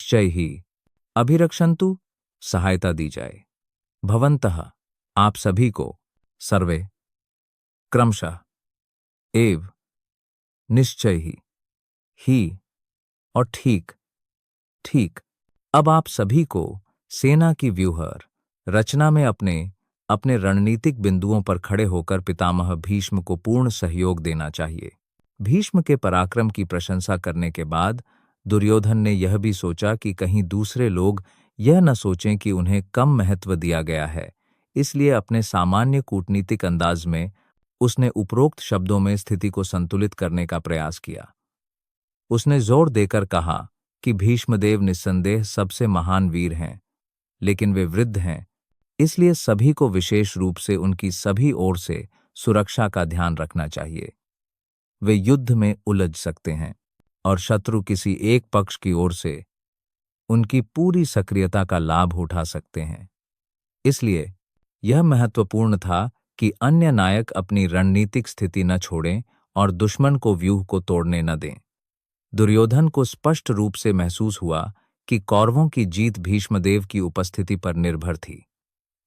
निश्चय ही अभिरक्षन्तु, सहायता दी जाए। भवन्तः, आप सभी को, सर्वे, क्रमशः, एव, निश्चय ही और ठीक, ठीक। अब आप सभी को सेना की व्यूह रचना में अपने अपने रणनीतिक बिंदुओं पर खड़े होकर पितामह भीष्म को पूर्ण सहयोग देना चाहिए। भीष्म के पराक्रम की प्रशंसा करने के बाद दुर्योधन ने यह भी सोचा कि कहीं दूसरे लोग यह न सोचें कि उन्हें कम महत्व दिया गया है, इसलिए अपने सामान्य कूटनीतिक अंदाज में उसने उपरोक्त शब्दों में स्थिति को संतुलित करने का प्रयास किया। उसने जोर देकर कहा कि भीष्मदेव निस्संदेह सबसे महान वीर हैं, लेकिन वे वृद्ध हैं, इसलिए सभी को विशेष रूप से उनकी सभी ओर से सुरक्षा का ध्यान रखना चाहिए। वे युद्ध में उलझ सकते हैं और शत्रु किसी एक पक्ष की ओर से उनकी पूरी सक्रियता का लाभ उठा सकते हैं। इसलिए यह महत्वपूर्ण था कि अन्य नायक अपनी रणनीतिक स्थिति न छोड़ें और दुश्मन को व्यूह को तोड़ने न दें। दुर्योधन को स्पष्ट रूप से महसूस हुआ कि कौरवों की जीत भीष्मदेव की उपस्थिति पर निर्भर थी।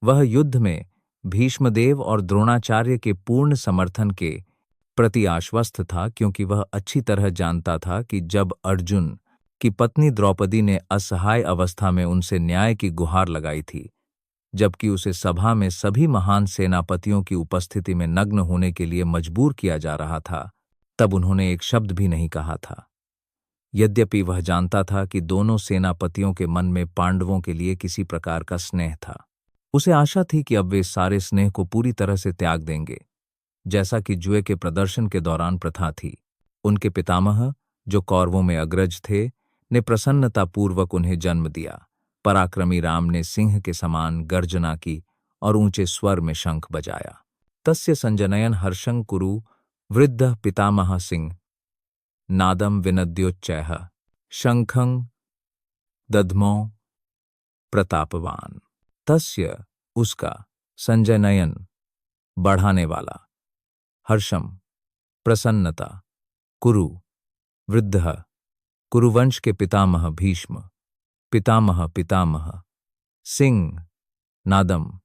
वह युद्ध में भीष्मदेव और द्रोणाचार्य के पूर्ण समर्थन के प्रति आश्वस्त था, क्योंकि वह अच्छी तरह जानता था कि जब अर्जुन की पत्नी द्रौपदी ने असहाय अवस्था में उनसे न्याय की गुहार लगाई थी, जबकि उसे सभा में सभी महान सेनापतियों की उपस्थिति में नग्न होने के लिए मजबूर किया जा रहा था, तब उन्होंने एक शब्द भी नहीं कहा था। यद्यपि वह जानता था कि दोनों सेनापतियों के मन में पांडवों के लिए किसी प्रकार का स्नेह था। उसे आशा थी कि अब वे सारे स्नेह को पूरी तरह से त्याग देंगे, जैसा कि जुए के प्रदर्शन के दौरान प्रथा थी। उनके पितामह, जो कौरवों में अग्रज थे, ने प्रसन्नतापूर्वक उन्हें जन्म दिया। पराक्रमी राम ने सिंह के समान गर्जना की और ऊंचे स्वर में शंख बजाया। तस्य संजनयन हर्षं कुरु वृद्ध पितामह सिंह नादम विनद्योच्चैः शंखं दध्मौ प्रतापवान। तस्य, उसका, संजनयन, बढ़ाने वाला, हर्षम, प्रसन्नता, कुरु, वृद्ध, कुरुवंश के पितामह भीष्म, पितामह, सिंह, नादम,